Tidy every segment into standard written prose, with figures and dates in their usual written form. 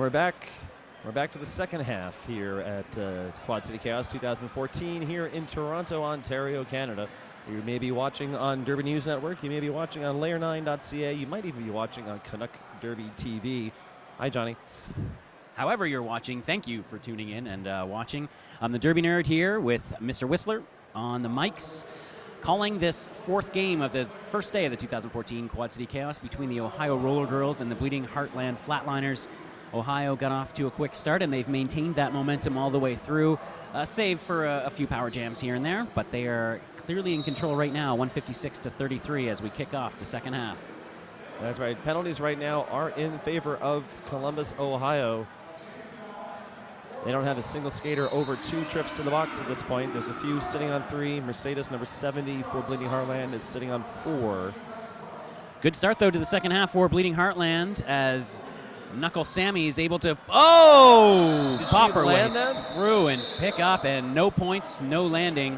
We're back. We're back for the second half here at Quad City Chaos 2014 here in Toronto, Ontario, Canada. You may be watching on Derby News Network. You may be watching on layer9.ca. You might even be watching on Canuck Derby TV. Hi, Johnny. However you're watching, thank you for tuning in and watching. I'm the Derby Nerd here with Mr. Whistler on the mics, calling this fourth game of the first day of the 2014 Quad City Chaos between the Ohio Roller Girls and the Bleeding Heartland Flatliners. Ohio got off to a quick start, and they've maintained that momentum all the way through, save for a few power jams here and there, but they are clearly in control right now, 156-33 as we kick off the second half. That's right. Penalties right now are in favor of Columbus, Ohio. They don't have a single skater over 2 trips to the box at this point. There's a few sitting on 3. Mercedes, number 70 for Bleeding Heartland, is sitting on 4. Good start, though, to the second half for Bleeding Heartland as Knuckle Sammy is able to, pop her way through and pick up, and no points, no landing.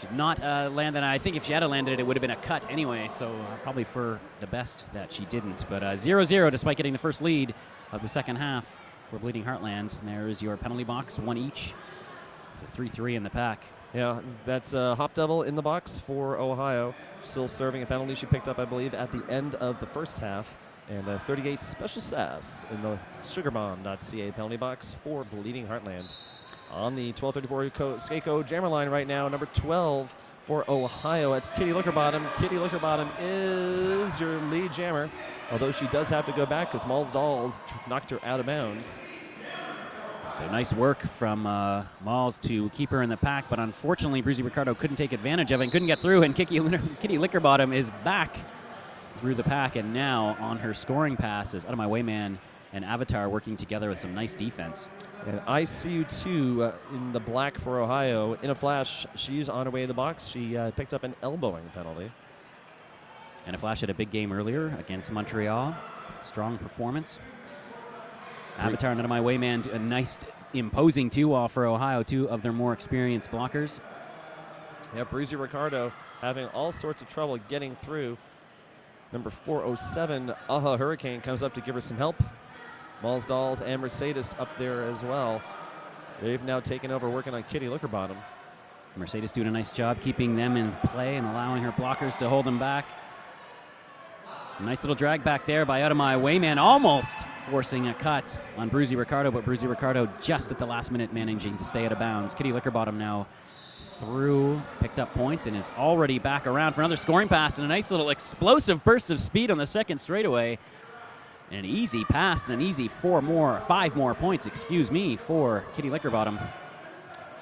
She did not land that. I think if she had landed it, it would have been a cut anyway, so probably for the best that she didn't. But 0-0 despite getting the first lead of the second half for Bleeding Heartland. And there is your penalty box, 1 each. So 3-3 in the pack. Yeah, that's Hop Devil in the box for Ohio. Still serving a penalty she picked up, I believe, at the end of the first half. And 38 Special Sass in the sugarbomb.ca penalty box for Bleeding Heartland. On the 1234 skate code jammer line right now, number 12 for Ohio. That's Kitty Lookerbottom. Kitty Lookerbottom is your lead jammer, although she does have to go back because Malls Dolls knocked her out of bounds. So nice work from Malls to keep her in the pack, but unfortunately Bruzy Ricardo couldn't take advantage of it and couldn't get through, and Kitty Lookerbottom is back through the pack, and now on her scoring pass is Out of My Way Man and Avatar working together with some nice defense. And ICU2 in the black for Ohio. In a flash, she's on her way to the box. She picked up an elbowing penalty. And a flash had a big game earlier against Montreal. Strong performance. Avatar and Out of My Way Man, a nice imposing 2-wall for Ohio, 2 of their more experienced blockers. Yeah, Bruzy Ricardo having all sorts of trouble getting through. Number 407, Aha Hurricane, comes up to give her some help. Malls Dolls and Mercedes up there as well. They've now taken over working on Kitty Lookerbottom. Mercedes doing a nice job keeping them in play and allowing her blockers to hold them back. Nice little drag back there by Out of My Way Man, almost forcing a cut on Bruzy Ricardo, but Bruzy Ricardo just at the last minute managing to stay out of bounds. Kitty Lookerbottom now through, picked up points, and is already back around for another scoring pass and a nice little explosive burst of speed on the second straightaway. An easy pass and an easy 5 more points, for Kitty Lookerbottom.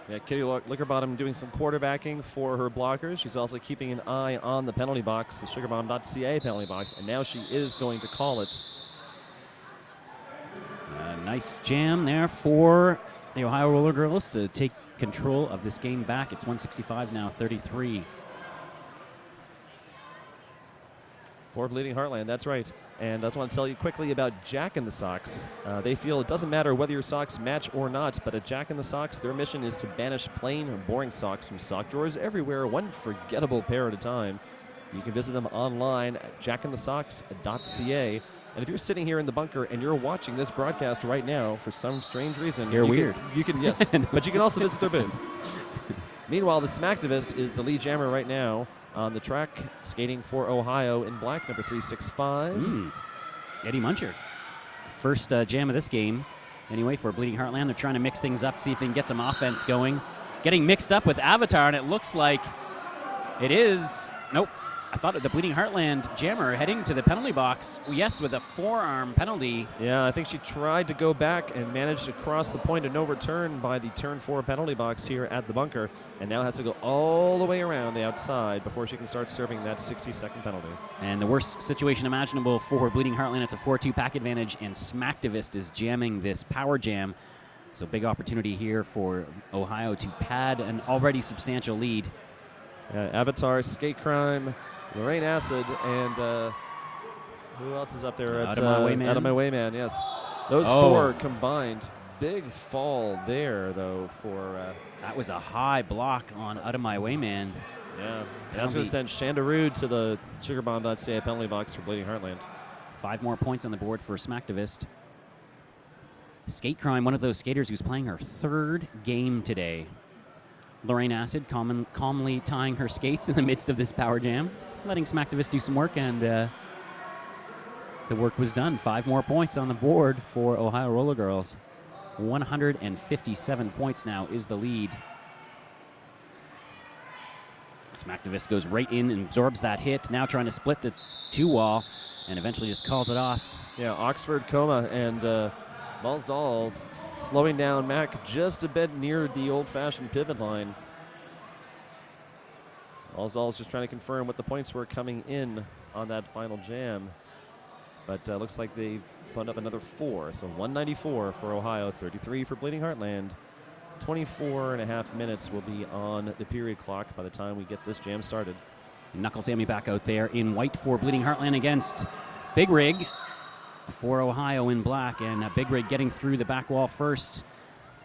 Yeah, Kitty Lookerbottom doing some quarterbacking for her blockers. She's also keeping an eye on the penalty box, the sugarbomb.ca penalty box, and now she is going to call it. A nice jam there for the Ohio Roller Girls to take control of this game back. It's 165 now, 33. For Bleeding Heartland, that's right. And I just want to tell you quickly about Jack in the Socks. They feel it doesn't matter whether your socks match or not, but at Jack in the Socks, their mission is to banish plain or boring socks from sock drawers everywhere, one forgettable pair at a time. You can visit them online at jackinthesocks.ca. And if you're sitting here in the bunker and you're watching this broadcast right now for some strange reason, you're weird. You can yes, but you can also visit their booth. Meanwhile, the Smacktivist is the lead jammer right now on the track, skating for Ohio in black, number 365. Eddie Muncher. First jam of this game. Anyway, for Bleeding Heartland, they're trying to mix things up, see if they can get some offense going. Getting mixed up with Avatar, and it looks like it is. Nope. I thought the Bleeding Heartland jammer heading to the penalty box, yes, with a forearm penalty. Yeah, I think she tried to go back and managed to cross the point of no return by the turn 4 penalty box here at the bunker, and now has to go all the way around the outside before she can start serving that 60-second penalty. And the worst situation imaginable for Bleeding Heartland, it's a 4-2 pack advantage, and Smacktivist is jamming this power jam. So big opportunity here for Ohio to pad an already substantial lead. Avatar, Skate Crime, Lorraine Acid, and who else is up there? Out of My Way Man. Out of My Way Man, yes. Those 4 combined. Big fall there, though, for... that was a high block on Out of My Way Man. Yeah, that's going to send Shandarud to the sugarbomb.ca penalty box for Bleeding Heartland. 5 more points on the board for Smacktivist. skate crime, one of those skaters who's playing her 3rd game today. Lorraine Acid calmly tying her skates in the midst of this power jam, letting Smacktivists do some work, and the work was done. 5 more points on the board for Ohio Roller Girls. 157 points now is the lead. Smacktivist goes right in and absorbs that hit, now trying to split the 2-wall, and eventually just calls it off. Yeah, Oxford, Coma, and Balls Dolls slowing down Mac just a bit near the old-fashioned pivot line. Balls Dolls just trying to confirm what the points were coming in on that final jam. But looks like they put up another 4. So 194 for Ohio, 33 for Bleeding Heartland. 24.5 minutes will be on the period clock by the time we get this jam started. Knuckle Sammy back out there in white for Bleeding Heartland against Big Rig for Ohio in black, and Big Rig getting through the back wall first.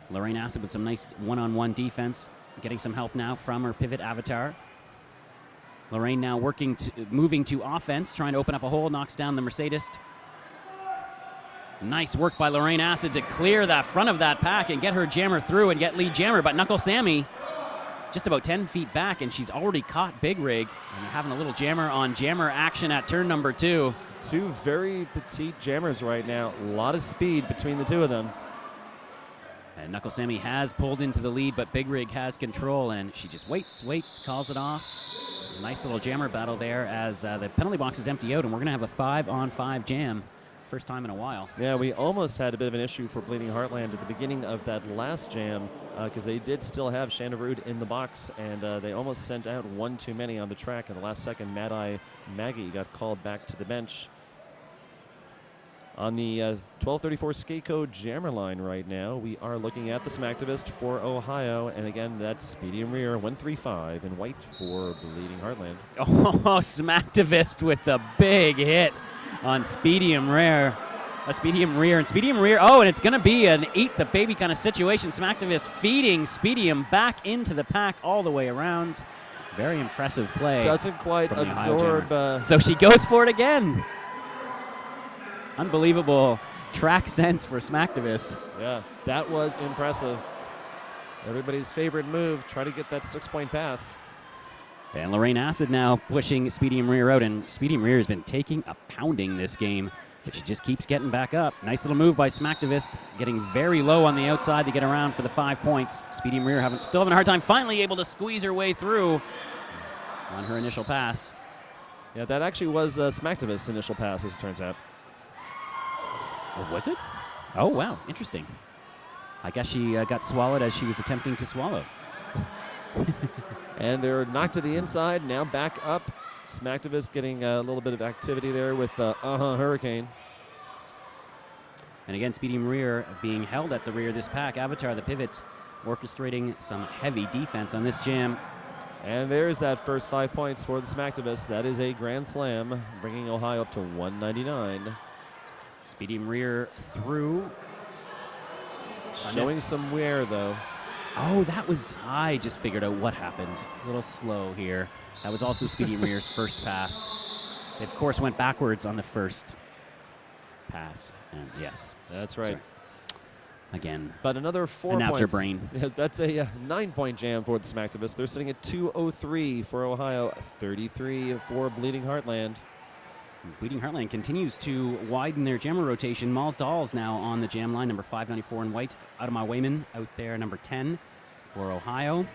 Lorraine Acid with some nice one-on-one defense, getting some help now from her pivot avatar. Lorraine now moving to offense, trying to open up a hole, knocks down the Mercedes. Nice work by Lorraine Acid to clear that front of that pack and get her jammer through and get lead jammer, but Knuckle Sammy just about 10 feet back, and she's already caught Big Rig and having a little jammer on jammer action at turn number 2. 2 very petite jammers right now. A lot of speed between the 2 of them. And Knuckle Sammy has pulled into the lead, but Big Rig has control, and she just waits, calls it off. Nice little jammer battle there as the penalty box is empty out, and we're going to have a 5-on-5 jam. First time in a while. Yeah, we almost had a bit of an issue for Bleeding Heartland at the beginning of that last jam because they did still have Shannarood in the box, and they almost sent out 1 too many on the track. In the last second, Mad Eye Maggie got called back to the bench. On the 1234 skate code jammer line right now, we are looking at the Smacktivist for Ohio, and again, that's Speedy and Rear 135 in white for Bleeding Heartland. Oh, Smacktivist with a big hit on Speedium Rare. A Speedium Rear and Speedium Rear. Oh, and it's going to be an eat the baby kind of situation. Smacktivist feeding Speedium back into the pack all the way around. Very impressive play. Doesn't quite absorb. So she goes for it again. Unbelievable track sense for Smacktivist. Yeah, that was impressive. Everybody's favorite move, try to get that 6-point pass. And Lorraine Acid now pushing Speedium Rear out, and Speedium Rear has been taking a pounding this game, but she just keeps getting back up. Nice little move by Smacktivist, getting very low on the outside to get around for the 5 points. Speedium Rear still having a hard time, finally able to squeeze her way through on her initial pass. Yeah, that actually was Smacktivist's initial pass, as it turns out. Oh, was it? Oh, wow, interesting. I guess she got swallowed as she was attempting to swallow. And they're knocked to the inside, now back up. Smacktivist getting a little bit of activity there with Hurricane. And again, Speedium Rear being held at the rear of this pack. Avatar, the pivot, orchestrating some heavy defense on this jam. And there's that first 5 points for the Smacktivist. That is a grand slam, bringing Ohio up to 199. Speedium Rear through. Showing some wear, though. Oh, that was, I just figured out what happened. A little slow here. That was also Speedium Rear's first pass. They, of course, went backwards on the first pass. And yes. That's right. Sorry. Again. But another 4 points. Announcer brain. That's a 9-point jam for the Smacktivists. They're sitting at 203 for Ohio, 33 for Bleeding Heartland. Bleeding Heartland continues to widen their jammer rotation. Malls Dolls now on the jam line, number 594 in white. Out of my Wayman out there, number 10 for Ohio.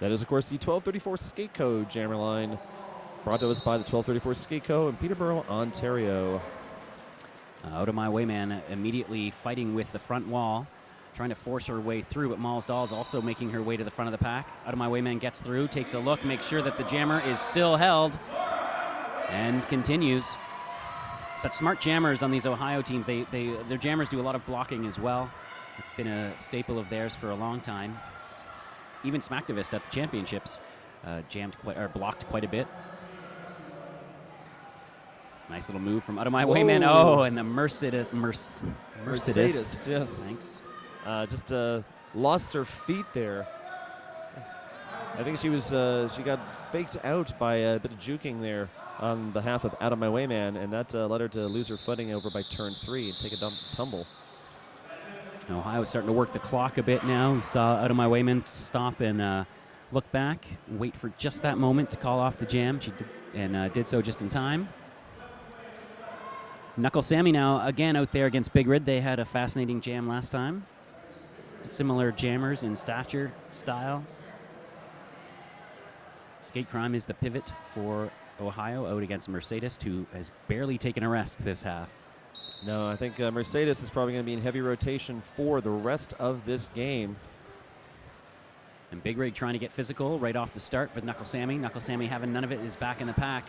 That is, of course, the 1234 Skate Code jammer line, brought to us by the 1234 Skate Co. in Peterborough, Ontario. Out of my Wayman immediately fighting with the front wall, trying to force her way through, but Malls Dolls also making her way to the front of the pack. Out of my Wayman gets through, takes a look, makes sure that the jammer is still held, and continues. Such smart jammers on these Ohio teams. Their jammers do a lot of blocking as well. It's been a staple of theirs for a long time. Even Smacktivist at the championships blocked quite a bit. Nice little move from out of my Wayman. Oh, and the Mercedes. Yes. Thanks. Just lost her feet there. I think she got faked out by a bit of juking there on behalf of Out of My Way Man, and that led her to lose her footing over by turn 3 and take a tumble. Ohio's starting to work the clock a bit now. We saw Out of My Wayman stop and look back, wait for just that moment to call off the jam. She did so just in time. Knuckle Sammy now again out there against Big Red. They had a fascinating jam last time. Similar jammers in stature, style. Skate Crime is the pivot for Ohio out against Mercedes, who has barely taken a rest this half. No, I think Mercedes is probably going to be in heavy rotation for the rest of this game. And Big Rig trying to get physical right off the start with Knuckle Sammy. Knuckle Sammy having none of it, is back in the pack.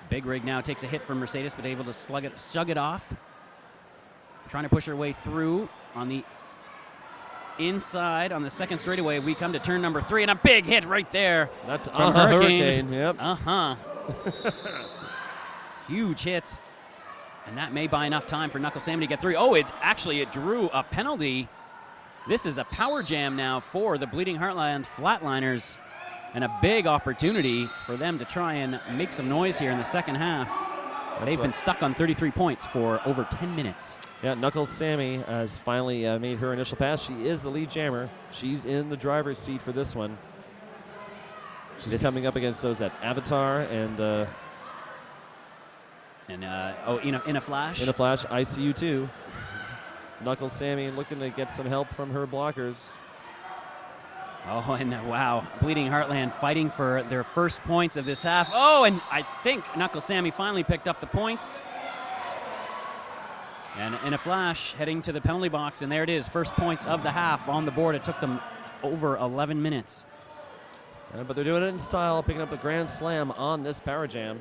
Big Rig now takes a hit from Mercedes, but able to shug it off. Trying to push her way through on the inside on the second straightaway. We come to turn number 3, and a big hit right there. That's from Hurricane. Yep. Huge hit. And that may buy enough time for Knuckle Sammy to get through. Oh, it drew a penalty. This is a power jam now for the Bleeding Heartland Flatliners, and a big opportunity for them to try and make some noise here in the second half. They've been stuck on 33 points for over 10 minutes. Yeah, Knuckles Sammy has finally made her initial pass. She is the lead jammer. She's in the driver's seat for this one. She's coming up against those at Avatar and in a flash. In a flash, ICU 2. Knuckles Sammy looking to get some help from her blockers. Oh, and wow, Bleeding Heartland fighting for their first points of this half. Oh, and I think Knuckles Sammy finally picked up the points. And in a flash, heading to the penalty box, and there it is, first points of the half on the board. It took them over 11 minutes. But they're doing it in style, picking up a grand slam on this power jam.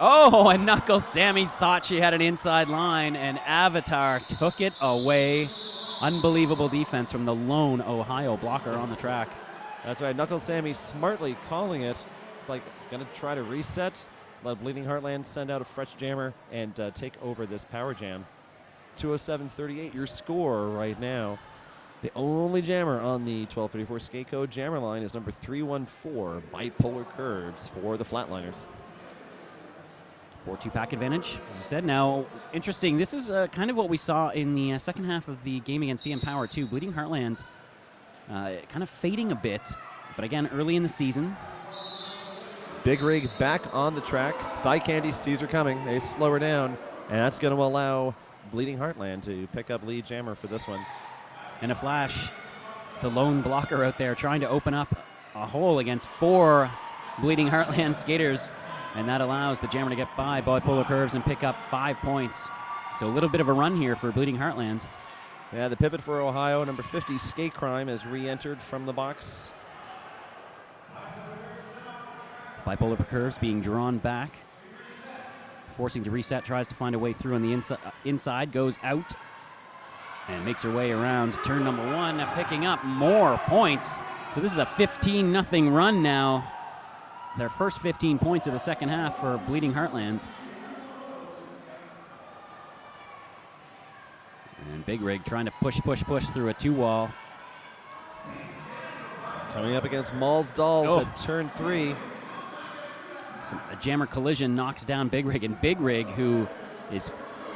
Oh, and Knuckles Sammy thought she had an inside line, and Avatar took it away. Unbelievable defense from the lone Ohio blocker on the track. That's right. Knuckles Sammy smartly calling it. It's like going to try to reset, let Bleeding Heartland send out a fresh jammer and take over this power jam. 207.38, your score right now. The only jammer on the 1234 skate code jammer line is number 314, Bipolar Curves for the Flatliners. 4-2 pack advantage, as I said. Now, interesting, this is kind of what we saw in the second half of the game against CM Power 2. Bleeding Heartland kind of fading a bit, but again, early in the season. Big Rig back on the track. Thigh Candy sees her coming. They slow her down, and that's going to allow Bleeding Heartland to pick up lead jammer for this one. In a flash, the lone blocker out there trying to open up a hole against 4 Bleeding Heartland skaters. And that allows the jammer to get by Bipolar Curves and pick up 5 points. So a little bit of a run here for Bleeding Heartland. Yeah, the pivot for Ohio, number 50, Skate Crime, has re-entered from the box. Bipolar Curves being drawn back. Forcing to reset, tries to find a way through on the inside, goes out, and makes her way around turn number 1, picking up more points. So this is a 15-0 run now. Their first 15 points of the second half for Bleeding Heartland. And Big Rig trying to push through a 2-wall. Coming up against Maul's Dolls at turn 3. A jammer collision knocks down Big Rig, and Big Rig, who is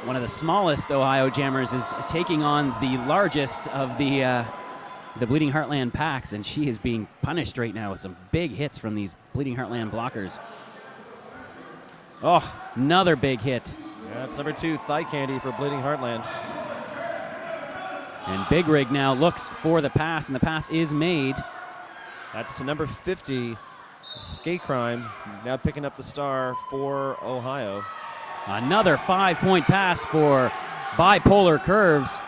one of the smallest Ohio jammers, is taking on the largest of the Bleeding Heartland packs, and she is being punished right now with some big hits from these Bleeding Heartland blockers. Oh, another big hit. Yeah, that's number 2, Thigh Candy for Bleeding Heartland. And Big Rig now looks for the pass, and the pass is made. That's to number 50, Skate Crime, now picking up the star for Ohio. Another 5-point pass for Bipolar Curves.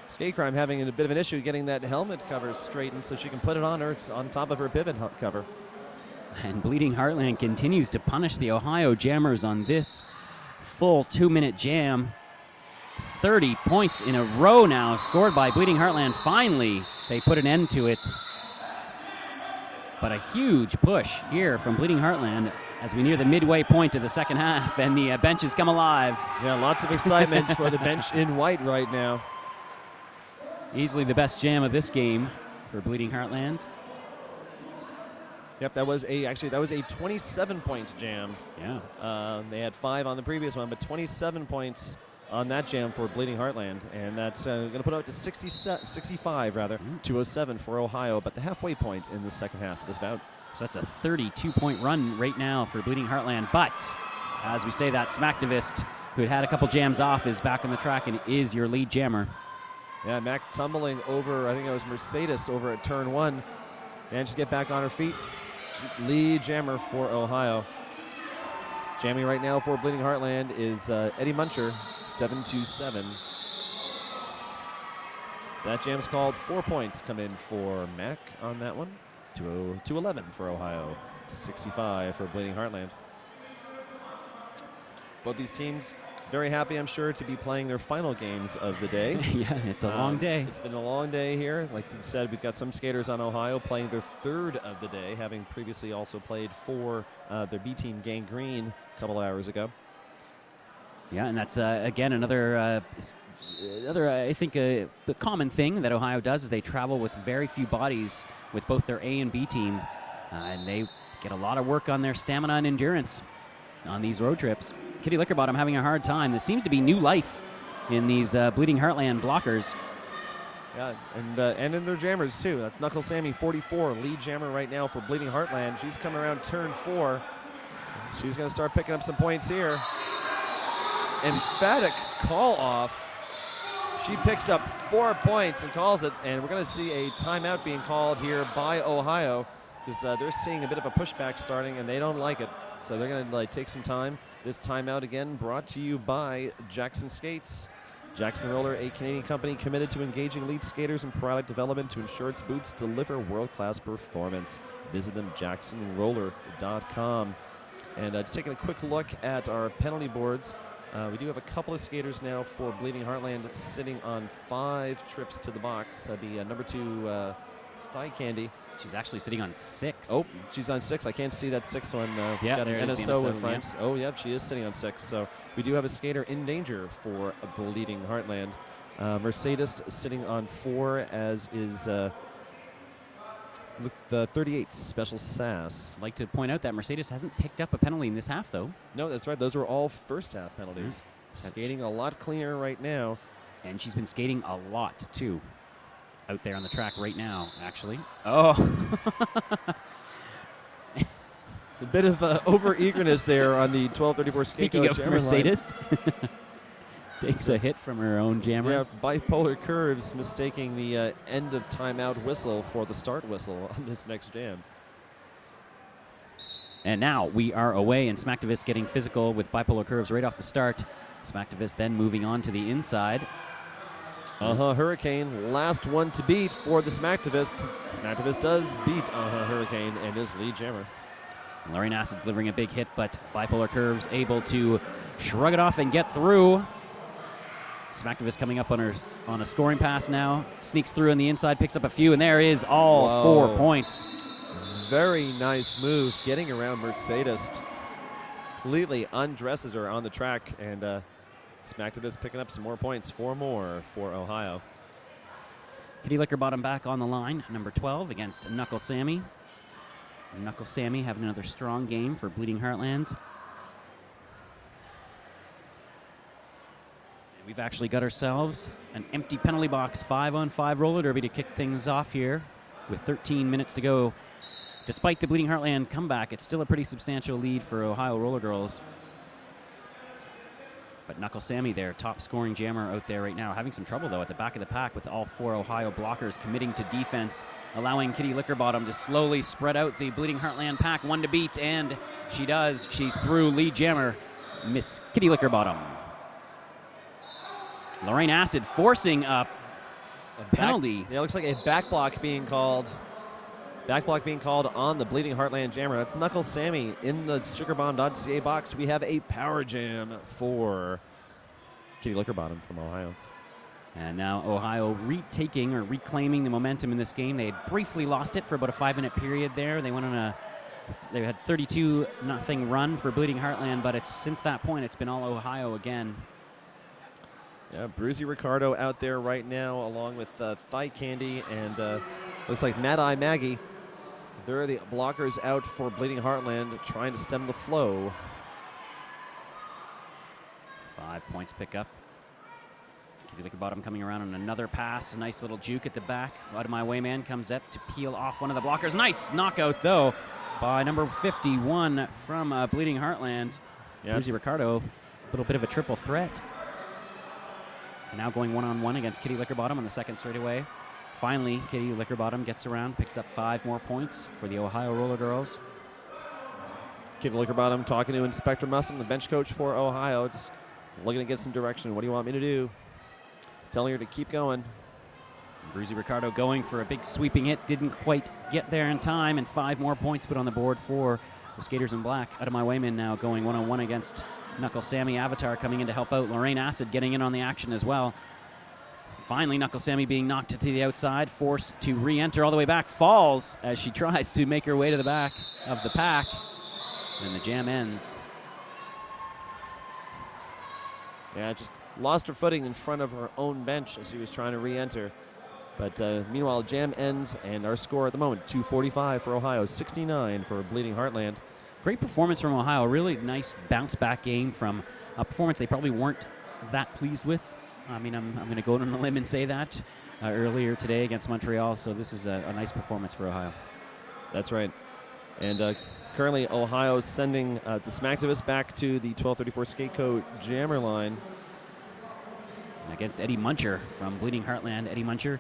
Skate Crime having a bit of an issue getting that helmet cover straightened so she can put it on her on top of her pivot cover. And Bleeding Heartland continues to punish the Ohio jammers on this full 2-minute jam. 30 points in a row now scored by Bleeding Heartland. Finally, they put an end to it. But a huge push here from Bleeding Heartland as we near the midway point of the second half, and the benches come alive. Yeah, lots of excitement for the bench in white right now. Easily the best jam of this game for Bleeding Heartland. Yep, that was a 27-point jam. Yeah. They had 5 on the previous one, but 27 points on that jam for Bleeding Heartland, and that's going to put out to 65, rather, 207 for Ohio, but the halfway point in the second half of this bout. So that's a 32-point run right now for Bleeding Heartland. But as we say that, Smacktivist, who had a couple jams off, is back on the track and is your lead jammer. Yeah, Mac tumbling over, I think it was Mercedes over at turn 1. Managed to get back on her feet. Lead jammer for Ohio. Jamming right now for Bleeding Heartland is Eddie Muncher, 727. That jam's called. 4 points come in for Mac on that one. 211 for Ohio, 65 for Bleeding Heartland. Both these teams very happy, I'm sure, to be playing their final games of the day. Yeah, it's a long day. It's been a long day here. Like you said, we've got some skaters on Ohio playing their third of the day, having previously also played for their B team Gangrene a couple hours ago. Yeah, and that's, again, another I think, the common thing that Ohio does is they travel with very few bodies with both their A and B team, and they get a lot of work on their stamina and endurance on these road trips. Kitty Lickerbottom having a hard time. There seems to be new life in these Bleeding Heartland blockers. Yeah, and in their jammers, too. That's Knuckle Sammy, 44, lead jammer right now for Bleeding Heartland. She's coming around turn 4. She's going to start picking up some points here. Emphatic call off. She picks up 4 points and calls it, and we're going to see a timeout being called here by Ohio because they're seeing a bit of a pushback starting, and they don't like it. So they're going to take some time. This timeout, again, brought to you by Jackson Skates. Jackson Roller, a Canadian company committed to engaging lead skaters in product development to ensure its boots deliver world-class performance. Visit them, jacksonroller.com. And just taking a quick look at our penalty boards, we do have a couple of skaters now for Bleeding Heartland sitting on 5 trips to the box. That'd be number 2, Thigh Candy. She's actually sitting on 6. Oh, she's on 6. I can't see that 6th one. Yeah, got an there is the NSO in NSO, front. yeah. Oh, yep, she is sitting on 6. So we do have a skater in danger for Bleeding Heartland. Mercedes sitting on 4, as is the 38 Special Sass. I'd like to point out that Mercedes hasn't picked up a penalty in this half, though. No, that's right. Those are all first half penalties. Skating a lot cleaner right now. And she's been skating a lot, too. Out there on the track right now, actually. Oh. A bit of over-eagerness there on the 1234 Speaking of Mercedes, takes a hit from her own jammer. Yeah, bipolar curves mistaking the end of timeout whistle for the start whistle on this next jam. And now we are away, and Smacktivist getting physical with bipolar curves right off the start. Smacktivist then moving on to the inside. Hurricane, last one to beat for the Smacktivist. Smacktivist does beat Hurricane and is lead jammer. Lorraine Acid delivering a big hit, but bipolar curves able to shrug it off and get through. Smacktivist coming up on a scoring pass now. Sneaks through on the inside, picks up a few, and there is all 4 points. Very nice move, getting around Mercedes. Completely undresses her on the track, and Smacktivist picking up some more points. 4 more for Ohio. Kitty Lickerbottom back on the line, number 12 against Knuckle Sammy. Knuckle Sammy having another strong game for Bleeding Heartland. And we've actually got ourselves an empty penalty box 5-on-5 roller derby to kick things off here with 13 minutes to go. Despite the Bleeding Heartland comeback, it's still a pretty substantial lead for Ohio Roller Girls. But Knuckle Sammy, their top scoring jammer out there right now, having some trouble though at the back of the pack with all 4 Ohio blockers committing to defense, allowing Kitty Lickerbottom to slowly spread out the Bleeding Heartland pack, 1 to beat, and she does. She's through lead jammer, Miss Kitty Lickerbottom. Lorraine Acid forcing a penalty. It looks like a back block being called. Back block being called on the Bleeding Heartland jammer. That's Knuckle Sammy in the sugarbomb.ca box. We have a power jam for Kitty Lickerbottom from Ohio. And now Ohio retaking or reclaiming the momentum in this game. They had briefly lost it for about a 5-minute period there. They went on they had 32-0 run for Bleeding Heartland, but since that point it's been all Ohio again. Yeah, Bruzy Ricardo out there right now along with Thigh Candy and looks like Mad Eye Maggie. There are the blockers out for Bleeding Heartland trying to stem the flow. 5 points pick up Kitty Lickerbottom coming around on another pass. A nice little juke at the back. Out of my way man comes up to peel off one of the blockers. Nice knockout, though, by number 51 from Bleeding Heartland. Yeah. Bruzy Ricardo, a little bit of a triple threat. And now going one-on-one against Kitty Lickerbottom on the second straightaway. Finally, Kitty Lickerbottom gets around, picks up 5 more points for the Ohio Roller Girls. Kitty Lickerbottom talking to Inspector Muffin, the bench coach for Ohio, just looking to get some direction. What do you want me to do? He's telling her to keep going. Bruzy Ricardo going for a big sweeping hit, didn't quite get there in time, and 5 more points put on the board for the Skaters in Black. Out of my wayman now going one-on-one against Knuckle Sammy Avatar coming in to help out. Lorraine Acid getting in on the action as well. Finally, Knuckle Sammy being knocked to the outside, forced to re-enter all the way back, falls as she tries to make her way to the back of the pack, and the jam ends. Yeah, just lost her footing in front of her own bench as she was trying to re-enter. But meanwhile, jam ends, and our score at the moment, 245 for Ohio, 69 for Bleeding Heartland. Great performance from Ohio. Really nice bounce-back game from a performance they probably weren't that pleased with. I mean, I'm going to go on a limb and say that earlier today against Montreal, so this is a nice performance for Ohio. That's right. And currently, Ohio sending the Smacktivists back to the 1234 Skateco jammer line. Against Eddie Muncher from Bleeding Heartland. Eddie Muncher,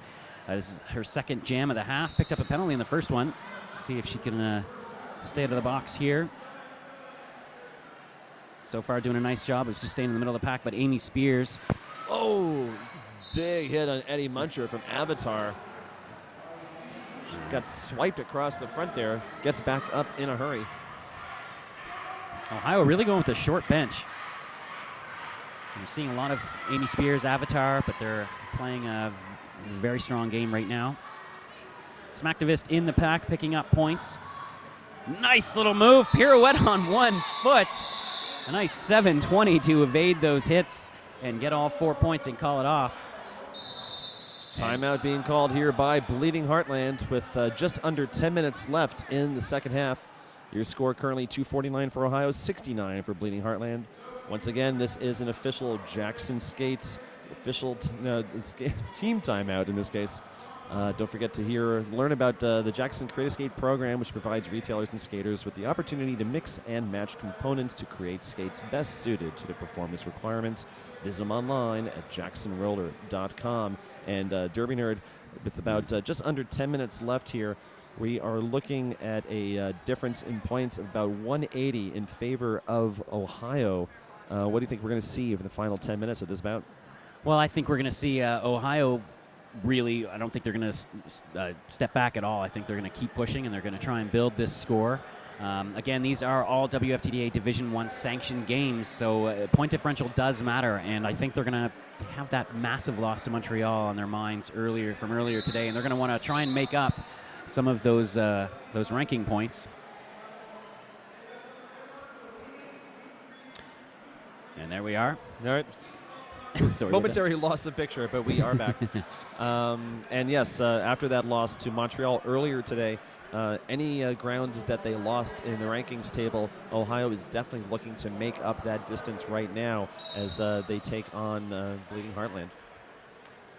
this is her second jam of the half. Picked up a penalty in the first one. Let's see if she can stay out of the box here. So far doing a nice job of just staying in the middle of the pack, but Amy Spears. Oh, big hit on Eddie Muncher from Avatar. Got swiped across the front there. Gets back up in a hurry. Ohio really going with a short bench. You're seeing a lot of Amy Spears, Avatar, but they're playing a very strong game right now. Smacktivist in the pack, picking up points. Nice little move, pirouette on one foot. A nice 720 to evade those hits and get all 4 points and call it off. Timeout being called here by Bleeding Heartland with just under 10 minutes left in the second half. Your score currently 249 for Ohio, 69 for Bleeding Heartland. Once again, this is an official Jackson Skates official team timeout in this case. Don't forget to learn about the Jackson Create a Skate program, which provides retailers and skaters with the opportunity to mix and match components to create skates best suited to their performance requirements. Visit them online at jacksonroller.com. And Derby Nerd, with about just under 10 minutes left here, we are looking at a difference in points of about 180 in favor of Ohio. What do you think we're going to see in the final 10 minutes of this bout? Well, I think we're going to see Ohio really, I don't think they're going to step back at all. I think they're going to keep pushing, and they're going to try and build this score. Again, these are all WFTDA Division I sanctioned games, so point differential does matter, and I think they're going to have that massive loss to Montreal on their minds earlier today, and they're going to want to try and make up some of those ranking points. And there we are. All right. Sorry, momentary loss of picture, but we are back. And yes, after that loss to Montreal earlier today, any ground that they lost in the rankings table, Ohio is definitely looking to make up that distance right now as they take on Bleeding Heartland.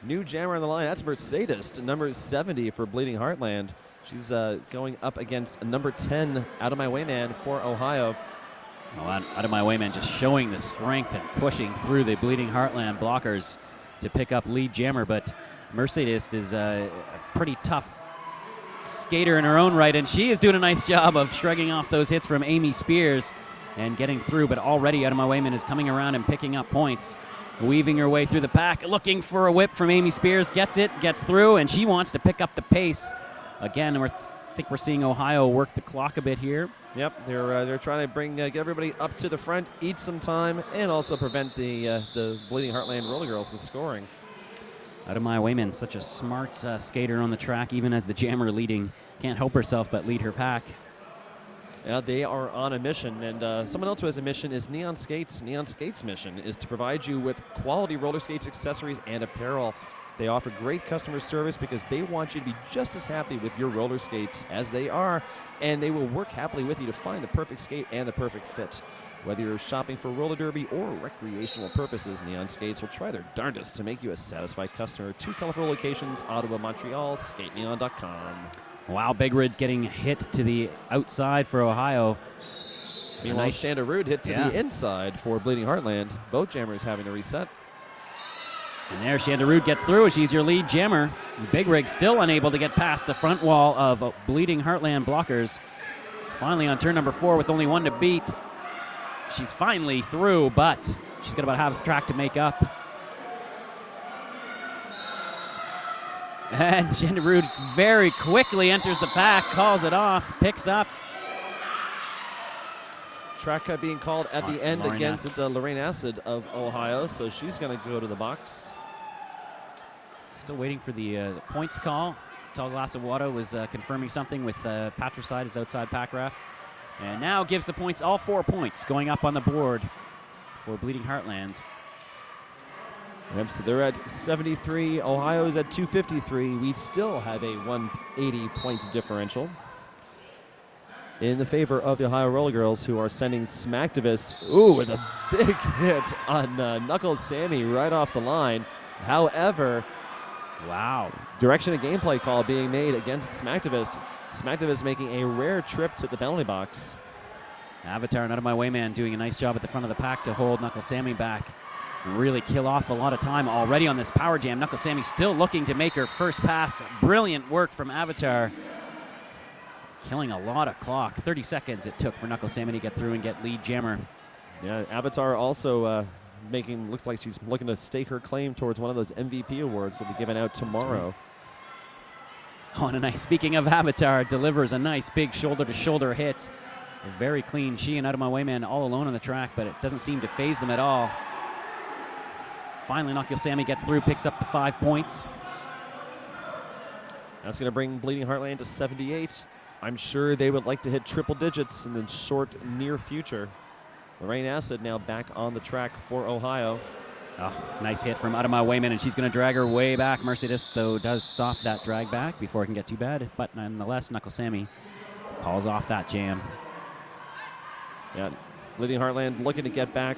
New jammer on the line. That's Mercedes, number 70 for Bleeding Heartland. She's going up against number 10, Out of My Way Man for Ohio. Well, Out of My Way Man just showing the strength and pushing through the Bleeding Heartland blockers to pick up lead jammer, but Mercedes is a pretty tough skater in her own right, and she is doing a nice job of shrugging off those hits from Amy Spears and getting through, but already Out of My Way Man is coming around and picking up points, weaving her way through the pack, looking for a whip from Amy Spears, gets it, gets through, and she wants to pick up the pace. Again, I think we're seeing Ohio work the clock a bit here. Yep, they're trying to get everybody up to the front, eat some time, and also prevent the Bleeding Heartland Roller Girls from scoring. Out of My Way Man, such a smart skater on the track, even as the jammer leading. Can't help herself but lead her pack. Yeah, they are on a mission, and someone else who has a mission is Neon Skates. Neon Skates' mission is to provide you with quality roller skates, accessories, and apparel. They offer great customer service because they want you to be just as happy with your roller skates as they are, and they will work happily with you to find the perfect skate and the perfect fit. Whether you're shopping for roller derby or recreational purposes, Neon Skates will try their darndest to make you a satisfied customer. 2 colorful locations, Ottawa, Montreal, skateneon.com. Wow, Big Red getting hit to the outside for Ohio. Meanwhile, Shanda Rude hit to the inside for Bleeding Heartland. Both jammers having to reset. And there, Shanda Rude gets through. She's your lead jammer. Big Rig still unable to get past the front wall of Bleeding Heartland blockers. Finally on turn number 4 with only 1 to beat. She's finally through, but she's got about half a track to make up. And Shanda Rude very quickly enters the pack, calls it off, picks up. Track cut being called at the end against Lorraine Acid of Ohio, so she's going to go to the box. Still waiting for the points call. Tall Glass of Water was confirming something with Patricide as outside pack ref. And now gives the points, all 4 points, going up on the board for Bleeding Heartland. Yep, so they're at 73. Ohio's at 253. We still have a 180 points differential in the favor of the Ohio Roller Girls, who are sending Smacktivist, with a big hit on Knuckles Sammy right off the line. However, wow, direction and gameplay call being made against Smacktivist. Smacktivist making a rare trip to the penalty box. Avatar and Out of My Way Man doing a nice job at the front of the pack to hold Knuckles Sammy back. Really kill off a lot of time already on this power jam. Knuckles Sammy still looking to make her first pass. Brilliant work from Avatar. Killing a lot of clock. 30 seconds it took for Knuckles Sammy to get through and get lead jammer. Yeah, Avatar also looks like she's looking to stake her claim towards one of those MVP awards that will be given out tomorrow. On a nice, speaking of Avatar, delivers a nice big shoulder-to-shoulder hit. Very clean. She and Out of My Way Man all alone on the track, but it doesn't seem to phase them at all. Finally, Knuckles Sammy gets through, picks up the 5 points. That's going to bring Bleeding Heartland to 78. I'm sure they would like to hit triple digits in the short, near future. Lorraine Acid now back on the track for Ohio. Oh, nice hit from Out of My Way Man, and she's going to drag her way back. Mercedes, though, does stop that drag back before it can get too bad. But nonetheless, Knuckles Sammy calls off that jam. Yeah, Bleeding Heartland looking to get back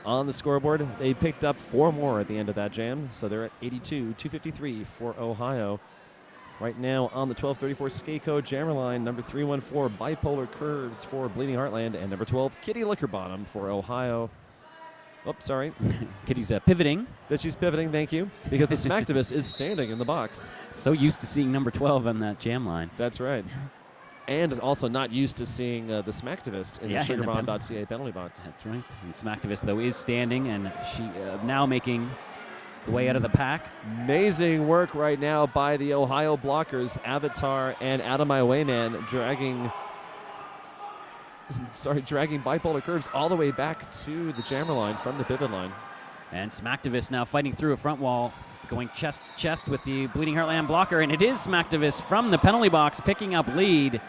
on the scoreboard. They picked up 4 more at the end of that jam, so they're at 82, 253 for Ohio. Right now on the 1234 Skate Jammer line, number 314, Bipolar Curves for Bleeding Heartland, and number 12, Kitty Lickerbottom for Ohio. Oh, sorry. Kitty's pivoting. That she's pivoting, thank you, because the Smacktivist is standing in the box. So used to seeing number 12 on that jam line. That's right. And also not used to seeing the Smacktivist in the SugarBomb.ca penalty box. That's right. And Smacktivist, though, is standing, and she now making the way out of the pack. Amazing work right now by the Ohio blockers, Avatar and Out of My Way Man, dragging Bipolar Curves all the way back to the jammer line from the pivot line. And Smacktivist now fighting through a front wall, going chest to chest with the Bleeding Heartland blocker, and it is Smacktivist from the penalty box picking up lead.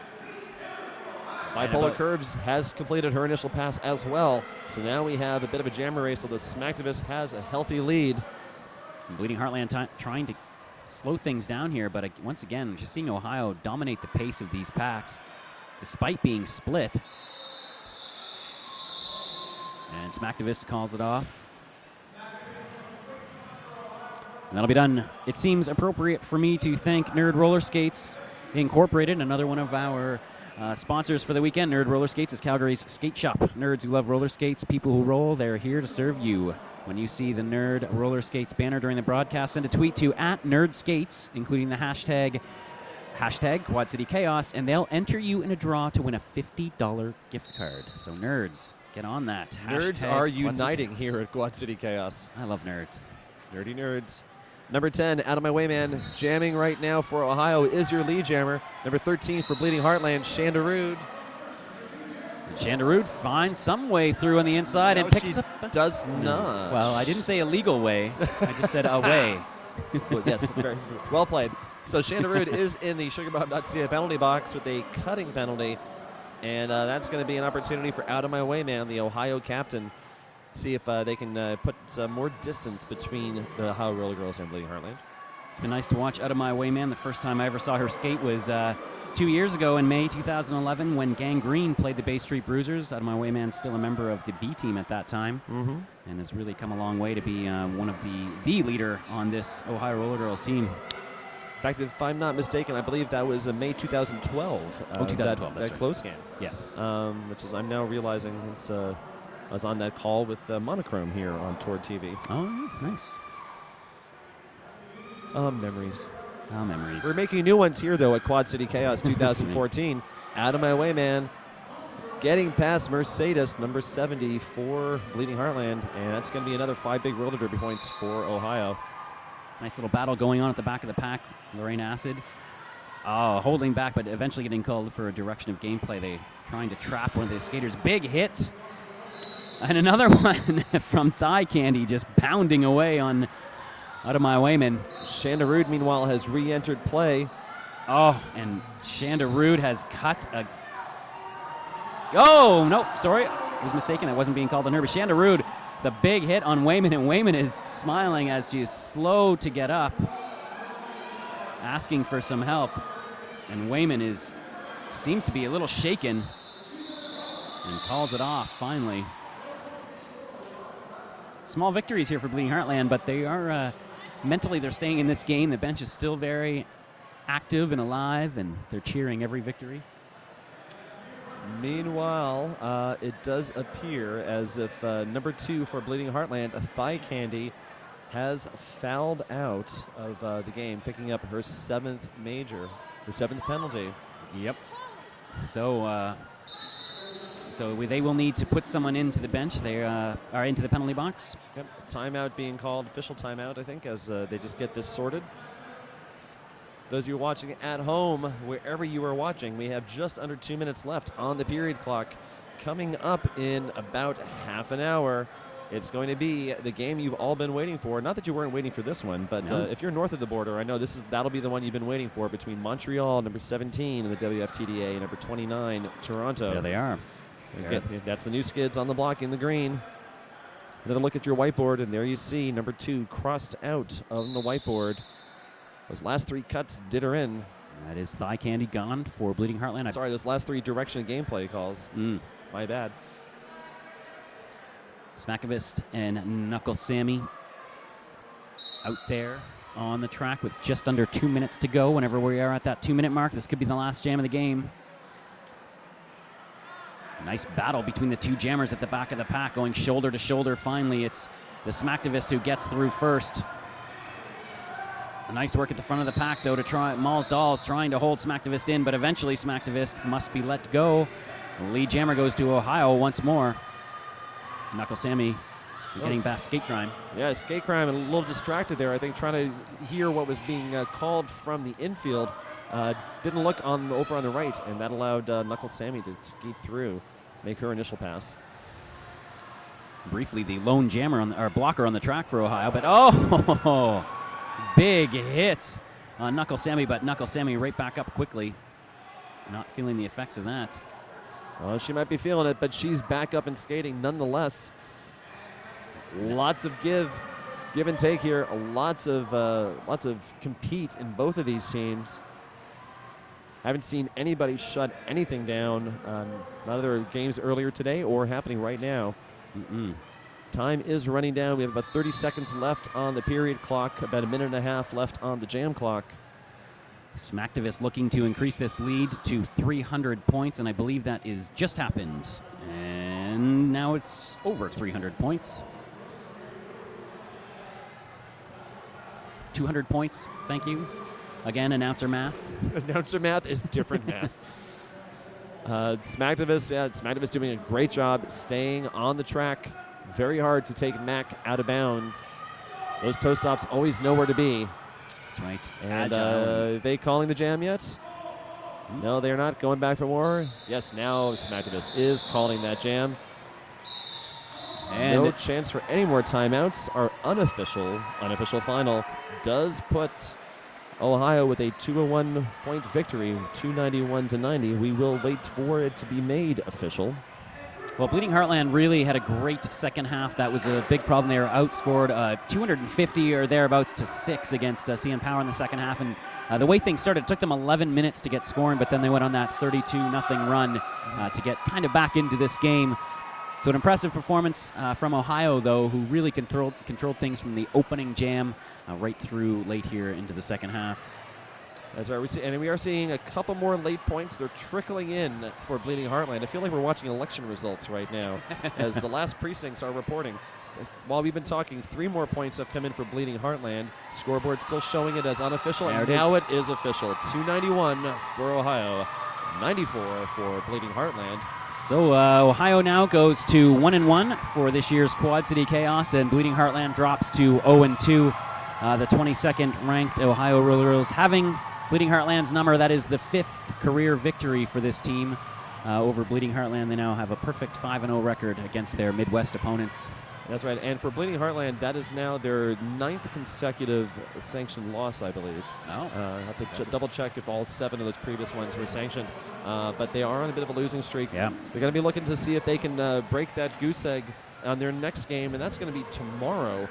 Bipolar Curves has completed her initial pass as well, so now we have a bit of a jammer race, so the Smacktivist has a healthy lead. Bleeding Heartland trying to slow things down here, but once again, just seeing Ohio dominate the pace of these packs, despite being split. And Smacktivist calls it off. And that'll be done. It seems appropriate for me to thank Nerd Roller Skates Incorporated, another one of our sponsors for the weekend. Nerd Roller Skates is Calgary's skate shop. Nerds who love roller skates, people who roll, they're here to serve you. When you see the Nerd Roller Skates banner during the broadcast, send a tweet to @NerdSkates, including the hashtag Quad City Chaos, and they'll enter you in a draw to win a $50 gift card. So nerds, get on that. Nerds are uniting here at Quad City Chaos. I love nerds. Nerdy nerds. Number 10, Out of My Way Man, jamming right now for Ohio, is your lead jammer. Number 13 for Bleeding Heartland, Shanda Rude. Shanda Rude finds some way through on the inside and picks up. Does not. Well, I didn't say a legal way. I just said a way. Well, yes, very well played. So Shanda Rude is in the SugarBomb.ca penalty box with a cutting penalty, and that's going to be an opportunity for Out of My Way Man, the Ohio captain. See if they can put some more distance between the Ohio Roller Girls and Bleeding Heartland. It's been nice to watch Out of My Way Man. The first time I ever saw her skate was 2 years ago in May 2011 when Gang Green played the Bay Street Bruisers. Out of my way, man, still a member of the B team at that time, and has really come a long way to be one of the leader on this Ohio Roller Girls team. In fact, if I'm not mistaken, I believe that was May 2012. 2012, that that's right. close game. Yes. Which is, I'm now realizing, is, I was on that call with Monochrome here on Tord TV. Oh, nice. Memories. Oh, memories. We're making new ones here, though, at Quad City Chaos 2014. Out of my way, man. Getting past Mercedes, number 70 for Bleeding Heartland, and that's going to be another 5 big roller derby points for Ohio. Nice little battle going on at the back of the pack. Lorraine Acid holding back, but eventually getting called for a direction of gameplay. They trying to trap one of the skaters. Big hit. And another one from Thigh Candy, just pounding away on Out of My Wayman. Shanda Rude, meanwhile, has re-entered play. Oh, and Shanda Rude has cut a... Oh, no, sorry. I was mistaken. That wasn't being called on her. But Shanda Rude, the big hit on Wayman, and Wayman is smiling as she is slow to get up, asking for some help. And Wayman seems to be a little shaken and calls it off finally. Small victories here for Bleeding Heartland, but they are mentally, they're staying in this game. The bench is still very active and alive, and they're cheering every victory. Meanwhile, it does appear as if number 2 for Bleeding Heartland, Thigh Candy, has fouled out of the game, picking up her 7th major, her 7th penalty. Yep. So they will need to put someone into the bench. They are into the penalty box. Yep. Timeout being called, official timeout, I think, as they just get this sorted. Those of you watching at home, wherever you are watching, we have just under 2 minutes left on the period clock. Coming up in about half an hour, it's going to be the game you've all been waiting for. Not that you weren't waiting for this one, but no. If you're north of the border, I know that'll be the one you've been waiting for, between Montreal, number 17 in the WFTDA, number 29, Toronto. There they are. That's the new Skids on the block in the green. Another look at your whiteboard, and there you see number 2 crossed out on the whiteboard. Those last 3 cuts did her in. That is Thigh Candy gone for Bleeding Heartland. Sorry, those last 3 direction gameplay calls. My bad. Smackavist and Knuckle Sammy out there on the track with just under 2 minutes to go. Whenever we are at that 2-minute mark, this could be the last jam of the game. Nice battle between the 2 jammers at the back of the pack, going shoulder to shoulder. Finally, it's the Smacktivist who gets through first. A nice work at the front of the pack, though, to try. Malls Dolls trying to hold Smacktivist in, but eventually Smacktivist must be let go. The lead jammer goes to Ohio once more. Knuckle Sammy getting past Skate Crime. Yeah, Skate Crime, a little distracted there, I think, trying to hear what was being called from the infield. Didn't look over on the right, and that allowed Knuckle Sammy to skate through, make her initial pass. Briefly, the lone jammer or blocker on the track for Ohio, but big hit on Knuckle Sammy, but Knuckle Sammy right back up quickly. Not feeling the effects of that. Well, she might be feeling it, but she's back up and skating nonetheless. Lots of give and take here. Lots of compete in both of these teams. Haven't seen anybody shut anything down. Neither games earlier today or happening right now. Time is running down. We have about 30 seconds left on the period clock, about 1.5 minutes left on the jam clock. Smacktivist looking to increase this lead to 300 points, and I believe that is just happened. And now it's over 300 points. 200 points, thank you. Again, announcer math. Announcer math is different math. Smacktivist doing a great job staying on the track. Very hard to take Mac out of bounds. Those toe stops always know where to be. That's right. And are they calling the jam yet? No, they're not. Going back for more. Yes, now Smacktivist is calling that jam. And no chance for any more timeouts. Our unofficial final does put Ohio with a 201 point victory, 291 to 90. We will wait for it to be made official. Well, Bleeding Heartland really had a great second half. That was a big problem. They were outscored 250 or thereabouts to 6 against CN Power in the second half. And the way things started, it took them 11 minutes to get scoring, but then they went on that 32-0 run to get kind of back into this game. So an impressive performance from Ohio, though, who really controlled things from the opening jam right through late here into the second half. That's right. We are seeing a couple more late points. They're trickling in for Bleeding Heartland. I feel like we're watching election results right now as the last precincts are reporting. While we've been talking, 3 more points have come in for Bleeding Heartland. Scoreboard still showing it as unofficial, and now it is official. 291 for Ohio, 94 for Bleeding Heartland. So Ohio now goes to 1-1 for this year's Quad City Chaos, and Bleeding Heartland drops to 0-2. The 22nd ranked Ohio Royals having Bleeding Heartland's number. That is the 5th career victory for this team over Bleeding Heartland. They now have a perfect 5-0 record against their Midwest opponents. That's right. And for Bleeding Heartland, that is now their 9th consecutive sanctioned loss, I believe. Oh. I have to double check if all 7 of those previous ones were sanctioned. But they are on a bit of a losing streak. Yeah. They're going to be looking to see if they can break that goose egg on their next game, and that's going to be tomorrow.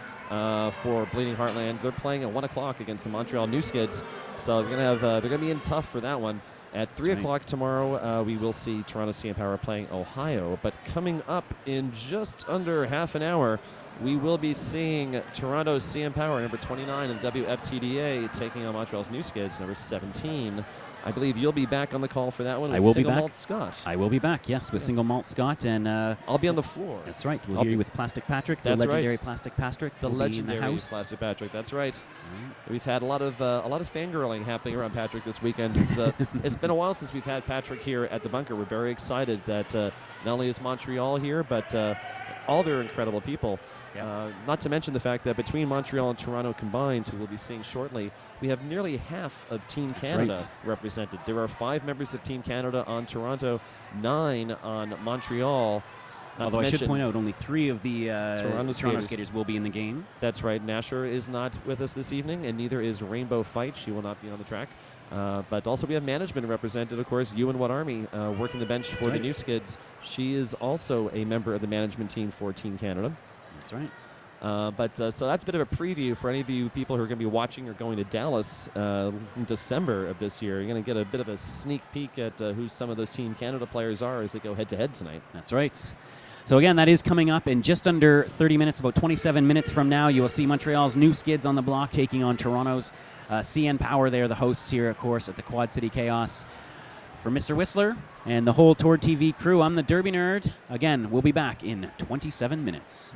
For Bleeding Heartland, they're playing at 1 o'clock against the Montreal New Skids, so they're going to be in tough for that one. At 3 o'clock tomorrow, we will see Toronto CN Power playing Ohio. But coming up in just under half an hour, we will be seeing Toronto's CN Power, number 29, and WFTDA taking on Montreal's New Skids, number 17. I believe you'll be back on the call for that one with Single Malt Scott. I will be back, yes, with Single Malt Scott. And I'll be on the floor. That's right. We'll hear you with Plastic Patrick, the That's legendary right. Plastic Patrick. The legendary house. Plastic Patrick. That's right. We've had a lot of fangirling happening around Patrick this weekend. It's been a while since we've had Patrick here at the bunker. We're very excited that not only is Montreal here, but all their incredible people. Yep. Not to mention the fact that between Montreal and Toronto combined, who we'll be seeing shortly, we have nearly half of Team Canada represented. There are 5 members of Team Canada on Toronto, 9 on Montreal. Although I should point out, only 3 of the Toronto skaters will be in the game. That's right. Nasher is not with us this evening, and neither is Rainbow Fight. She will not be on the track. But also we have management represented, of course, Ewan What Army working the bench for the New Skids. She is also a member of the management team for Team Canada. That's right. So that's a bit of a preview for any of you people who are going to be watching or going to Dallas in December of this year. You're going to get a bit of a sneak peek at who some of those Team Canada players are as they go head-to-head tonight. That's right. So again, that is coming up in just under 30 minutes, about 27 minutes from now. You will see Montreal's New Skids on the block taking on Toronto's CN Power. They're the hosts here, of course, at the Quad City Chaos. For Mr. Whistler and the whole Tord TV crew, I'm the Derby Nerd. Again, we'll be back in 27 minutes.